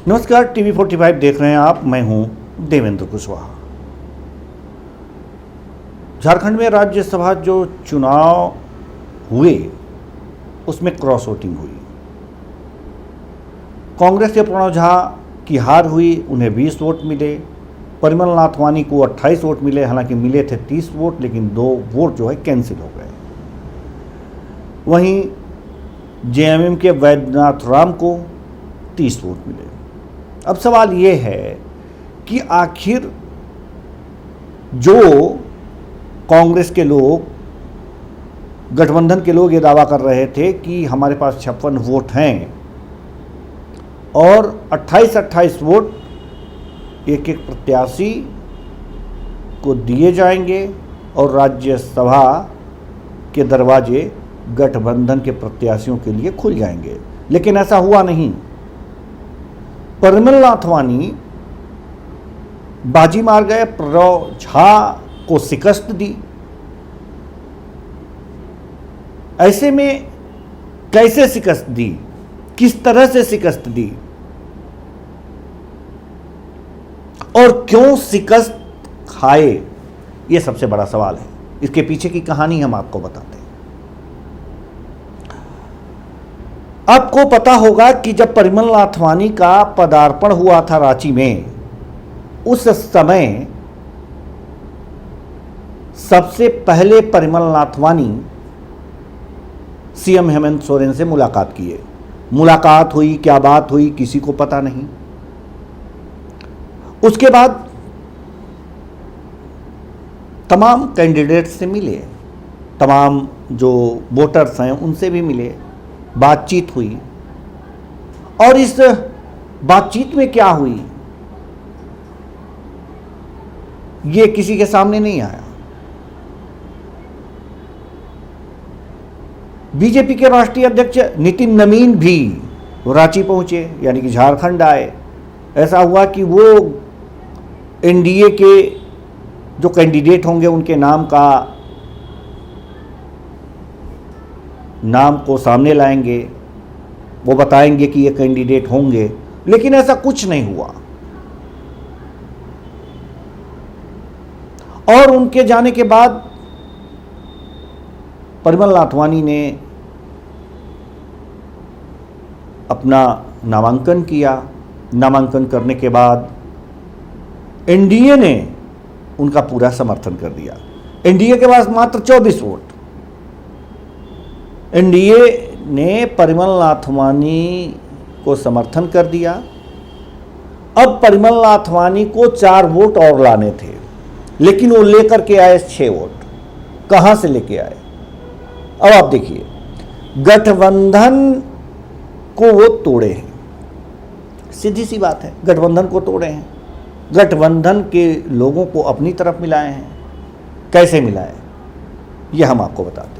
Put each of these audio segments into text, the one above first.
नमस्कार, टीवी 45 देख रहे हैं आप। मैं हूं देवेंद्र कुशवाहा। झारखंड में राज्यसभा जो चुनाव हुए उसमें क्रॉस वोटिंग हुई। कांग्रेस के प्रणव झा की हार हुई, उन्हें 20 वोट मिले। परिमल नाथ वानी को 28 वोट मिले, हालांकि मिले थे 30 वोट, लेकिन 2 वोट जो है कैंसिल हो गए। वहीं जेएमएम के वैद्यनाथ राम को 30 वोट मिले। अब सवाल ये है कि आखिर जो कांग्रेस के लोग, गठबंधन के लोग ये दावा कर रहे थे कि हमारे पास 56 वोट हैं और 28-28 वोट एक एक प्रत्याशी को दिए जाएंगे और राज्यसभा के दरवाजे गठबंधन के प्रत्याशियों के लिए खुल जाएंगे, लेकिन ऐसा हुआ नहीं। परिमल नाथ वानी बाजी मार गए, प्रणव झा को शिकस्त दी। ऐसे में कैसे शिकस्त दी, किस तरह से शिकस्त दी और क्यों शिकस्त खाए, यह सबसे बड़ा सवाल है। इसके पीछे की कहानी हम आपको बताते हैं। आपको पता होगा कि जब परिमल नाथ वानी का पदार्पण हुआ था रांची में, उस समय सबसे पहले परिमल नाथ वानी सीएम हेमंत सोरेन से मुलाकात किए। मुलाकात हुई, क्या बात हुई किसी को पता नहीं। उसके बाद तमाम कैंडिडेट से मिले, तमाम जो वोटर्स हैं उनसे भी मिले, बातचीत हुई। और इस बातचीत में क्या हुई ये किसी के सामने नहीं आया। बीजेपी के राष्ट्रीय अध्यक्ष नितिन नवीन भी रांची पहुंचे, यानी कि झारखंड आए। ऐसा हुआ कि वो एनडीए के जो कैंडिडेट होंगे उनके नाम को सामने लाएंगे, वो बताएंगे कि ये कैंडिडेट होंगे, लेकिन ऐसा कुछ नहीं हुआ। और उनके जाने के बाद परिमल नाथ वानी ने अपना नामांकन किया। नामांकन करने के बाद एनडीए ने उनका पूरा समर्थन कर दिया। एनडीए के पास मात्र 24 वोट। एनडीए ने परिमल नाथ वानी को समर्थन कर दिया। अब परिमल नाथ वानी को 4 वोट और लाने थे, लेकिन वो लेकर के आए 6 वोट। कहां से लेके आए? अब आप देखिए, गठबंधन को वो तोड़े हैं। सीधी सी बात है, गठबंधन को तोड़े हैं। गठबंधन के लोगों को अपनी तरफ मिलाए हैं। कैसे मिलाए ये हम आपको बताते हैं।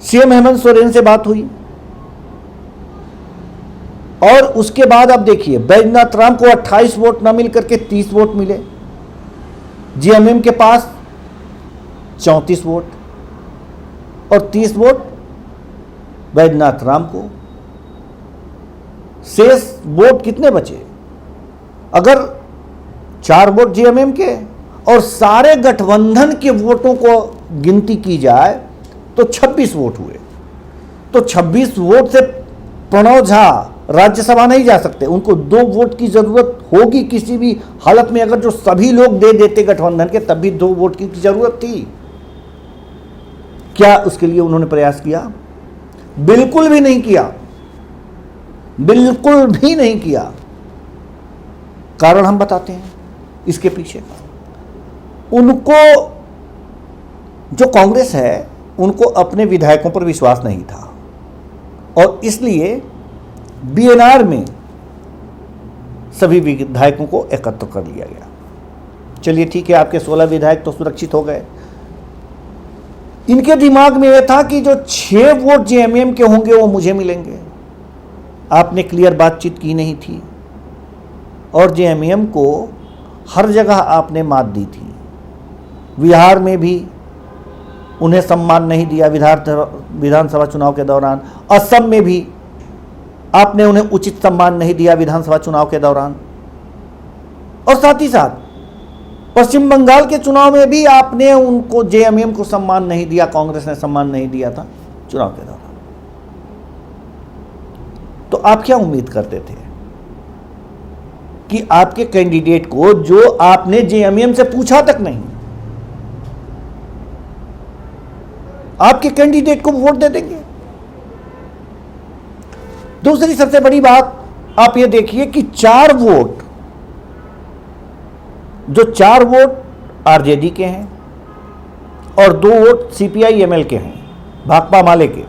सीएम हेमंत सोरेन से बात हुई और उसके बाद अब देखिए, वैद्यनाथ राम को 28 वोट न मिल करके 30 वोट मिले। जेएमएम के पास 34 वोट और 30 वोट वैद्यनाथ राम को। शेष वोट कितने बचे? अगर 4 वोट जेएमएम के और सारे गठबंधन के वोटों को गिनती की जाए तो 26 वोट हुए। तो 26 वोट से प्रणव झा राज्यसभा नहीं जा सकते। उनको 2 वोट की जरूरत होगी किसी भी हालत में। अगर जो सभी लोग दे देते गठबंधन के, तब भी 2 वोट की जरूरत थी। क्या उसके लिए उन्होंने प्रयास किया? बिल्कुल भी नहीं किया, बिल्कुल भी नहीं किया। कारण हम बताते हैं इसके पीछे। उनको, जो कांग्रेस है, उनको अपने विधायकों पर विश्वास नहीं था और इसलिए बीएनआर में सभी विधायकों को एकत्र कर लिया गया। चलिए ठीक है, आपके 16 विधायक तो सुरक्षित हो गए। इनके दिमाग में यह था कि जो 6 वोट जेएमएम के होंगे वो मुझे मिलेंगे। आपने क्लियर बातचीत की नहीं थी और जेएमएम को हर जगह आपने मात दी थी। बिहार में भी उन्हें सम्मान नहीं दिया विधानसभा चुनाव के दौरान, असम में भी आपने उन्हें उचित सम्मान नहीं दिया विधानसभा चुनाव के दौरान, और साथ ही साथ पश्चिम बंगाल के चुनाव में भी आपने उनको जेएमएम को सम्मान नहीं दिया, कांग्रेस ने सम्मान नहीं दिया था चुनाव के दौरान। तो आप क्या उम्मीद करते थे कि आपके कैंडिडेट को, जो आपने जेएमएम से पूछा तक नहीं, आपके कैंडिडेट को वोट दे देंगे? दूसरी सबसे बड़ी बात आप ये देखिए कि 4 वोट आरजेडी के हैं और 2 वोट सीपीआई एमएल के हैं, भाकपा माले के,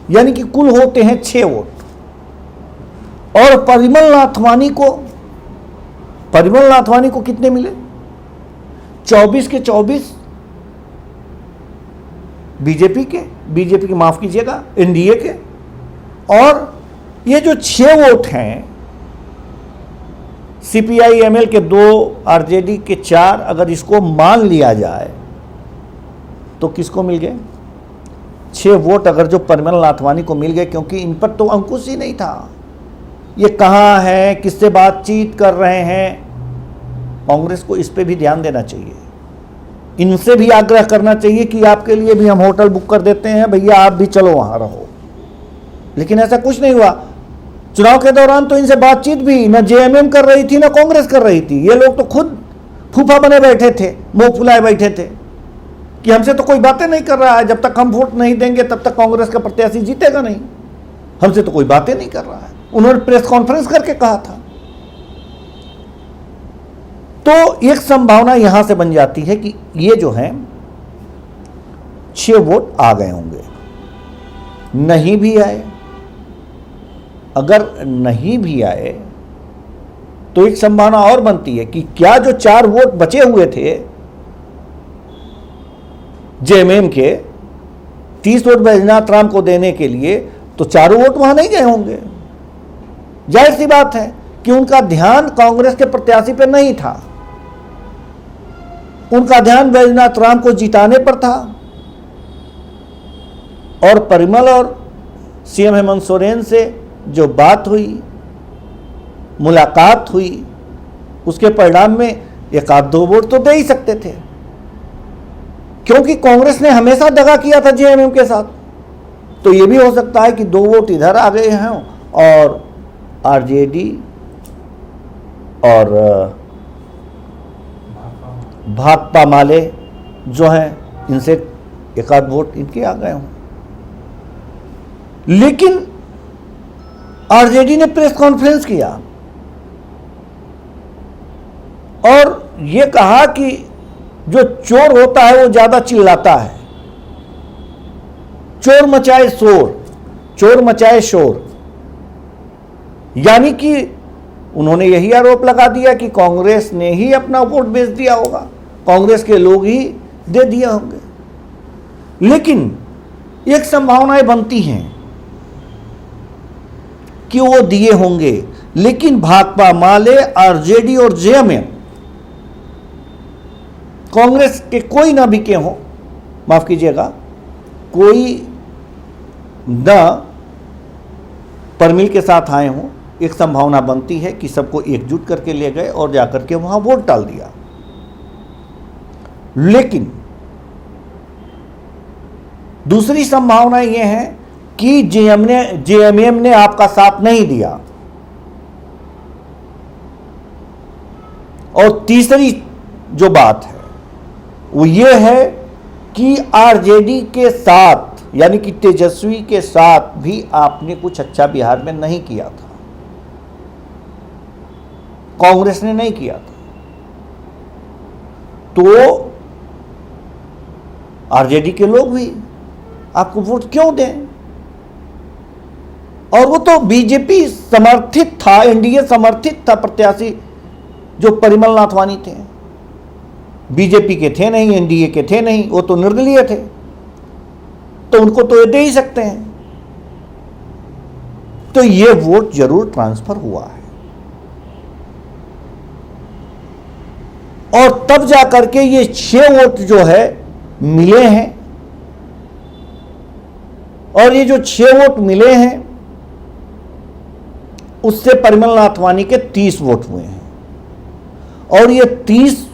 यानी कि कुल होते हैं 6 वोट। और परिमल नाथवानी को कितने मिले? 24 के 24 बीजेपी के माफ कीजिएगा, एनडीए के। और ये जो 6 वोट हैं, सीपीआई एमएल के 2, आरजेडी के 4, अगर इसको मान लिया जाए तो किसको मिल गए? 6 वोट अगर जो परिमल नाथवानी को मिल गए, क्योंकि इन पर तो अंकुश ही नहीं था, ये कहाँ है, किससे बातचीत कर रहे हैं। कांग्रेस को इस पे भी ध्यान देना चाहिए, इनसे भी आग्रह करना चाहिए कि आपके लिए भी हम होटल बुक कर देते हैं, भैया आप भी चलो वहां रहो। लेकिन ऐसा कुछ नहीं हुआ। चुनाव के दौरान तो इनसे बातचीत भी न जेएमएम कर रही थी, न कांग्रेस कर रही थी। ये लोग तो खुद फूफा बने बैठे थे, मुंह फुलाए बैठे थे कि हमसे तो कोई बातें नहीं कर रहा है, जब तक हम वोट नहीं देंगे तब तक कांग्रेस का प्रत्याशी जीतेगा नहीं, हमसे तो कोई बातें नहीं कर रहा है। उन्होंने प्रेस कॉन्फ्रेंस करके कहा था। तो एक संभावना यहां से बन जाती है कि ये जो है 6 वोट आ गए होंगे। नहीं भी आए, अगर नहीं भी आए तो एक संभावना और बनती है कि क्या जो 4 वोट बचे हुए थे जेएमएम के, 30 वोट बैजनाथ राम को देने के लिए, तो 4 वोट वहां नहीं गए होंगे। जाहिर सी बात है कि उनका ध्यान कांग्रेस के प्रत्याशी पर नहीं था, उनका ध्यान बैजनाथ राम को जिताने पर था। और परिमल और सीएम हेमंत सोरेन से जो बात हुई, मुलाकात हुई, उसके परिणाम में 1-2 वोट तो दे ही सकते थे, क्योंकि कांग्रेस ने हमेशा दगा किया था जेएमएम के साथ। तो यह भी हो सकता है कि 2 वोट इधर आ गए हैं और आरजेडी और भाकपा माले जो हैं, इनसे 1-8 वोट इनके आ गए हों। लेकिन आरजेडी ने प्रेस कॉन्फ्रेंस किया और यह कहा कि जो चोर होता है वो ज्यादा चिल्लाता है, चोर मचाए शोर। यानी कि उन्होंने यही आरोप लगा दिया कि कांग्रेस ने ही अपना वोट बेच दिया होगा, कांग्रेस के लोग ही दे दिए होंगे। लेकिन एक संभावनाएं बनती हैं कि वो दिए होंगे, लेकिन भाकपा माले, आरजेडी और जेएमएम, कांग्रेस के कोई ना बिके हों, माफ कीजिएगा, कोई न परमिल के साथ आए हों, एक संभावना बनती है कि सबको एकजुट करके ले गए और जाकर के वहां वोट डाल दिया। लेकिन दूसरी संभावना यह है कि जेएमएम ने आपका साथ नहीं दिया। और तीसरी जो बात है वो ये है कि आरजेडी के साथ, यानी कि तेजस्वी के साथ भी आपने कुछ अच्छा बिहार में नहीं किया था, कांग्रेस ने नहीं किया था। तो आरजेडी के लोग भी आपको वोट क्यों दें? और वो तो बीजेपी समर्थित था, एनडीए समर्थित था प्रत्याशी जो परिमल नाथवानी थे, बीजेपी के थे नहीं, एनडीए के थे नहीं, वो तो निर्दलीय थे, तो उनको तो ये दे ही सकते हैं। तो ये वोट जरूर ट्रांसफर हुआ है और तब जाकर के ये 6 वोट जो है मिले हैं। और ये जो 6 वोट मिले हैं उससे परिमल नाथवानी के 30 वोट हुए हैं, और ये 30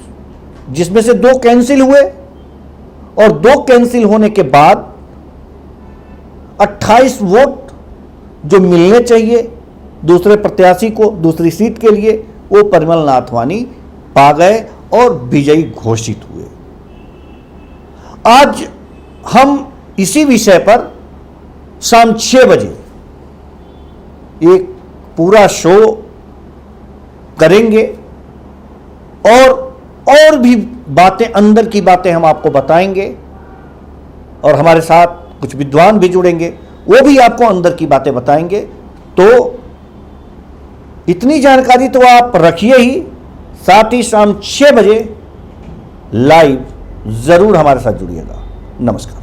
जिसमें से 2 कैंसिल हुए, और 2 कैंसिल होने के बाद 28 वोट जो मिलने चाहिए दूसरे प्रत्याशी को दूसरी सीट के लिए, वो परिमल नाथवानी पा गए और विजयी घोषित हुए। आज हम इसी विषय पर शाम 6 बजे एक पूरा शो करेंगे, और भी बातें, अंदर की बातें हम आपको बताएंगे, और हमारे साथ कुछ विद्वान भी जुड़ेंगे, वो भी आपको अंदर की बातें बताएंगे। तो इतनी जानकारी तो आप रखिए ही, साथ ही शाम 6 बजे लाइव जरूर हमारे साथ जुड़िएगा। नमस्कार।